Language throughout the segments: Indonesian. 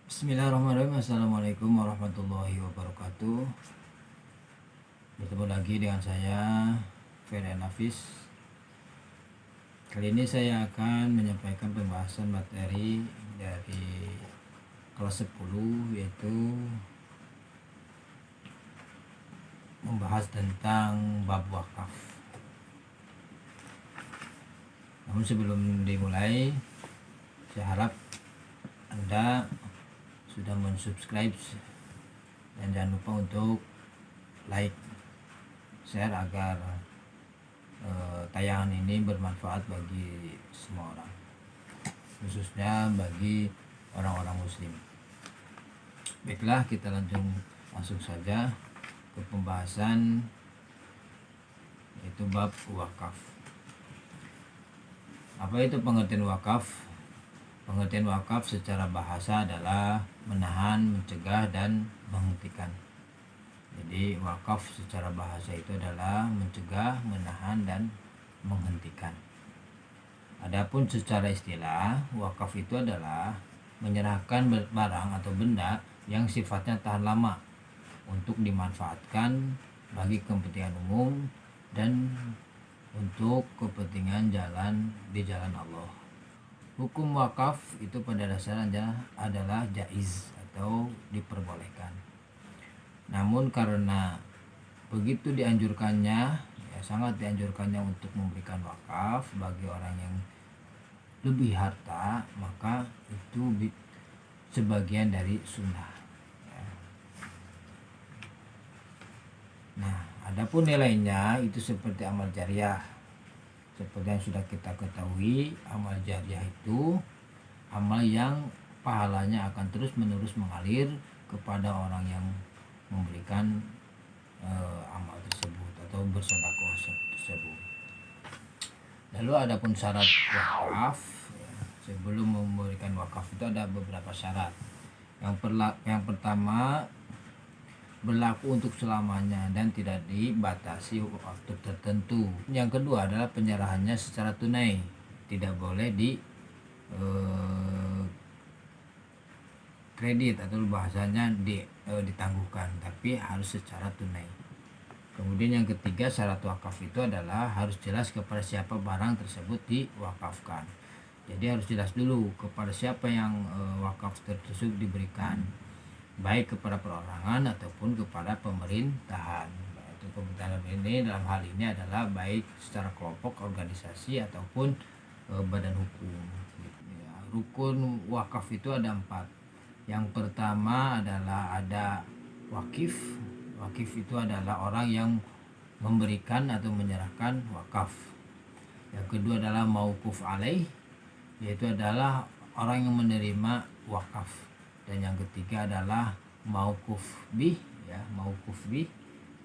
Bismillahirrahmanirrahim. Assalamualaikum warahmatullahi wabarakatuh. Bertemu lagi dengan saya, Ferdian Hafiz. Kali ini saya akan menyampaikan pembahasan materi dari kelas 10, yaitu membahas tentang bab wakaf. Namun sebelum dimulai, saya harap Anda sudah mensubscribe dan jangan lupa untuk like, share agar tayangan ini bermanfaat bagi semua orang, khususnya bagi orang-orang muslim. Baiklah, kita langsung saja ke pembahasan, yaitu bab wakaf. Apa itu pengertian wakaf? Pengertian wakaf secara bahasa adalah menahan, mencegah, dan menghentikan. Jadi wakaf secara bahasa itu adalah mencegah, menahan, dan menghentikan. Adapun secara istilah, wakaf itu adalah menyerahkan barang atau benda yang sifatnya tahan lama untuk dimanfaatkan bagi kepentingan umum dan untuk kepentingan di jalan Allah. Hukum wakaf itu pada dasarnya adalah jaiz atau diperbolehkan. Namun karena begitu dianjurkannya, sangat dianjurkannya untuk memberikan wakaf bagi orang yang lebih harta, maka itu sebagian dari sunnah. Nah, adapun nilainya itu seperti amal jariah. Seperti yang sudah kita ketahui, amal jariah itu amal yang pahalanya akan terus menerus mengalir kepada orang yang memberikan amal tersebut atau bersedekah tersebut. Lalu adapun syarat wakaf, sebelum memberikan wakaf itu ada beberapa syarat. Yang pertama, berlaku untuk selamanya dan tidak dibatasi waktu tertentu. Yang kedua adalah penyerahannya secara tunai, tidak boleh di kredit atau bahasanya ditangguhkan, tapi harus secara tunai. Kemudian yang ketiga, syarat wakaf itu adalah harus jelas kepada siapa barang tersebut diwakafkan. Jadi harus jelas dulu kepada siapa yang wakaf tersebut diberikan, baik kepada perorangan ataupun kepada pemerintahan. Itu pemerintahan ini dalam hal ini adalah baik secara kelompok, organisasi ataupun badan hukum. Rukun wakaf itu ada 4. Yang pertama adalah ada wakif. Wakif itu adalah orang yang memberikan atau menyerahkan wakaf. Yang kedua adalah mauquf alaih, yaitu adalah orang yang menerima wakaf. Dan yang ketiga adalah mauquf bih,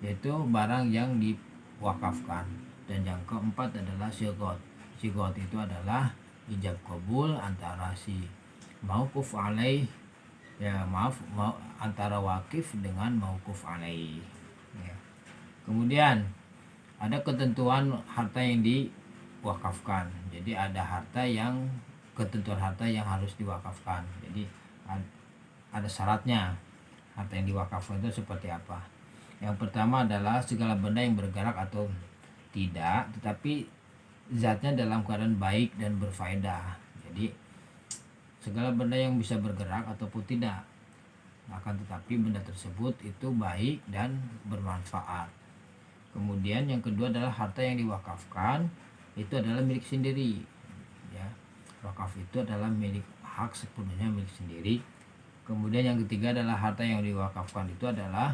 yaitu barang yang diwakafkan. Dan yang keempat adalah sigot. Sigot itu adalah ijab kabul antara si mauquf alaih, antara wakif dengan mauquf alaih. Kemudian ada ketentuan harta yang diwakafkan. Jadi ada ketentuan harta yang harus diwakafkan. Jadi ada syaratnya harta yang diwakafkan itu seperti apa. Yang pertama adalah segala benda yang bergerak atau tidak, tetapi zatnya dalam keadaan baik dan berfaedah. Jadi segala benda yang bisa bergerak ataupun tidak, akan tetapi benda tersebut itu baik dan bermanfaat. Kemudian yang kedua adalah harta yang diwakafkan itu adalah milik sendiri. Wakaf itu adalah hak sepenuhnya milik sendiri. Kemudian yang ketiga adalah harta yang diwakafkan itu adalah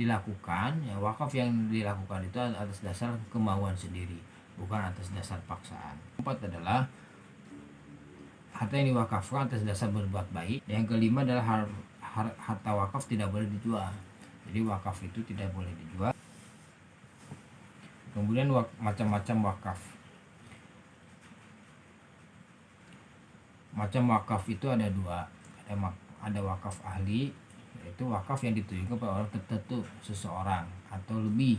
dilakukan, wakaf yang dilakukan itu atas dasar kemauan sendiri, bukan atas dasar paksaan. Keempat adalah harta yang diwakafkan atas dasar berbuat baik. Yang kelima adalah harta wakaf tidak boleh dijual. Jadi wakaf itu tidak boleh dijual. Kemudian macam-macam wakaf. Macam wakaf itu ada 2. Ada wakaf ahli, yaitu wakaf yang ditujukan kepada orang tertentu, seseorang atau lebih,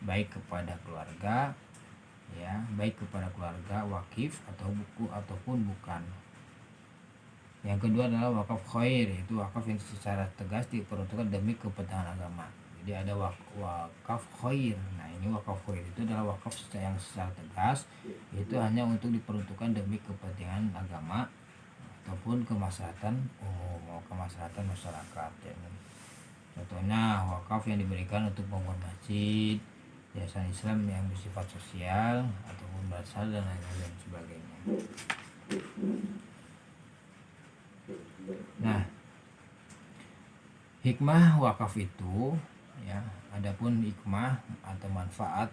baik kepada keluarga, baik kepada keluarga wakif atau buku ataupun bukan. Yang kedua adalah wakaf khair, yaitu wakaf yang secara tegas diperuntukkan demi kepentingan agama. Jadi ada wakaf khair. Nah, ini wakaf khair itu adalah wakaf yang secara tegas itu hanya untuk diperuntukkan demi kepentingan agama ataupun kemaslahatan umum atau kemaslahatan masyarakat. Contohnya wakaf yang diberikan untuk bangun masjid, yayasan Islam yang bersifat sosial ataupun basal dan lain sebagainya. Nah, hikmah wakaf itu ya, adapun hikmah atau manfaat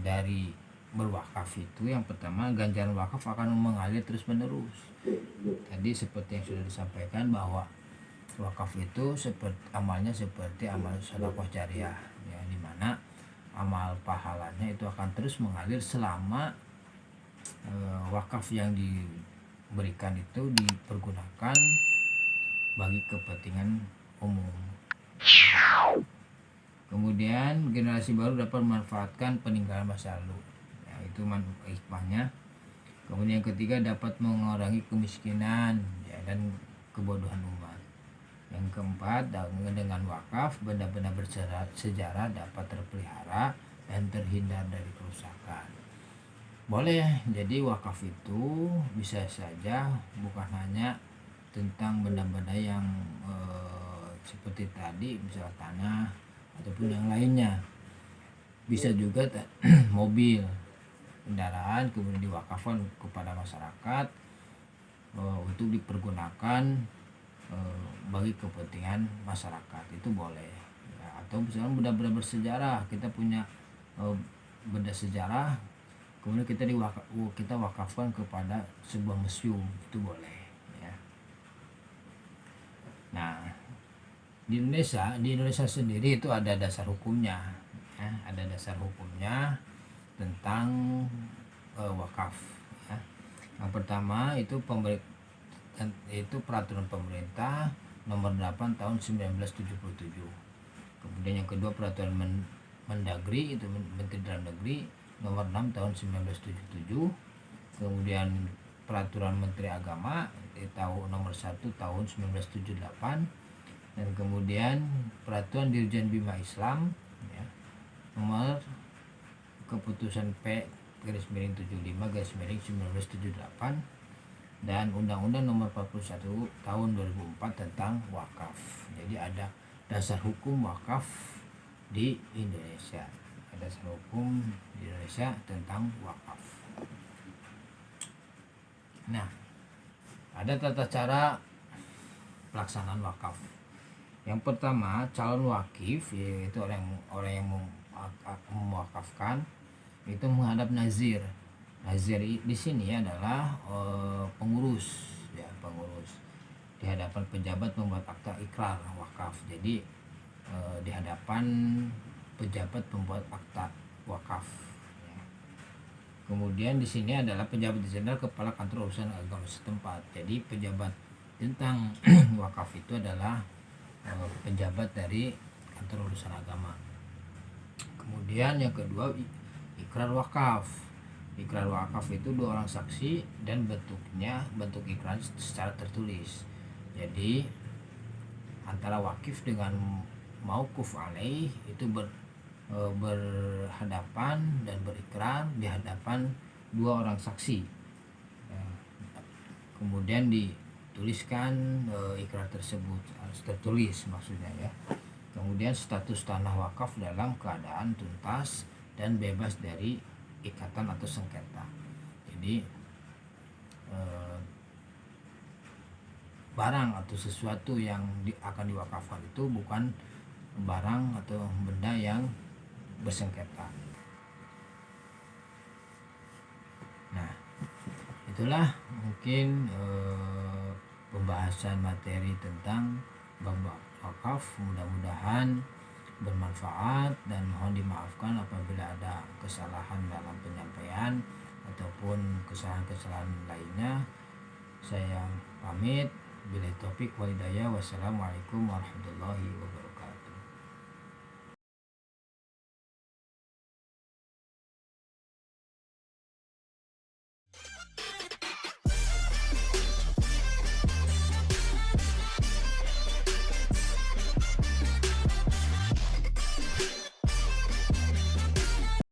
dari berwakaf itu, yang pertama ganjaran wakaf akan mengalir terus menerus. Tadi seperti yang sudah disampaikan bahwa wakaf itu amalnya seperti amal sedekah jariah ya, dimana amal pahalanya itu akan terus mengalir selama wakaf yang diberikan itu dipergunakan bagi kepentingan umum. Kemudian generasi baru dapat memanfaatkan peninggalan masa lalu, ya, itu hikmahnya. Kemudian yang ketiga dapat mengurangi kemiskinan ya, dan kebodohan umat. Yang keempat, dengan wakaf benda-benda bersejarah dapat terpelihara dan terhindar dari kerusakan. Boleh, jadi wakaf itu bisa saja bukan hanya tentang benda-benda yang seperti tadi, misalnya tanah ataupun yang lainnya. Bisa juga mobil, kendaraan kemudian diwakafkan kepada masyarakat untuk dipergunakan bagi kepentingan masyarakat, itu boleh ya. Atau misalnya benda-benda bersejarah, kita punya benda sejarah kemudian kita wakafkan kepada sebuah museum, itu boleh ya. Nah, di Indonesia sendiri itu ada dasar hukumnya ya, ada dasar hukumnya tentang wakaf ya. Yang pertama itu peraturan pemerintah nomor 8 tahun 1977. Kemudian yang kedua peraturan Mendagri, itu Menteri Dalam Negeri nomor 6 tahun 1977. Kemudian peraturan Menteri Agama tahun nomor 1 tahun 1978. Dan kemudian peraturan Dirjen Bima Islam ya, nomor keputusan P/75/1978 dan Undang-Undang nomor 41 tahun 2004 tentang wakaf. Jadi ada dasar hukum wakaf di Indonesia. Ada dasar hukum di Indonesia tentang wakaf. Nah, ada tata cara pelaksanaan wakaf. Yang pertama, calon wakif, yaitu orang yang mewakafkan itu menghadap nazir. Nazir di sini adalah pengurus ya, pengurus di hadapan pejabat membuat akta ikrar wakaf. Jadi di hadapan pejabat pembuat akta wakaf ya. Kemudian di sini adalah pejabat jenderal kepala kantor urusan agama setempat. Jadi pejabat tentang wakaf itu adalah pejabat dari kantor urusan agama. Kemudian yang kedua, ikrar wakaf. Ikrar wakaf itu 2 orang saksi dan bentuk ikrar secara tertulis. Jadi antara wakif dengan mauquf alaih itu berhadapan dan berikrar di hadapan 2 orang saksi. Kemudian dituliskan ikrar tersebut harus tertulis maksudnya ya. Kemudian status tanah wakaf dalam keadaan tuntas dan bebas dari ikatan atau sengketa. Jadi barang atau sesuatu yang akan diwakafkan itu bukan barang atau benda yang bersengketa. Nah, itulah mungkin pembahasan materi tentang bab wakaf. Mudah-mudahan bermanfaat dan mohon dimaafkan apabila ada kesalahan dalam penyampaian ataupun kesalahan-kesalahan lainnya. Saya pamit. Billahi taufik wal hidayah. Wassalamualaikum warahmatullahi wabarakatuh.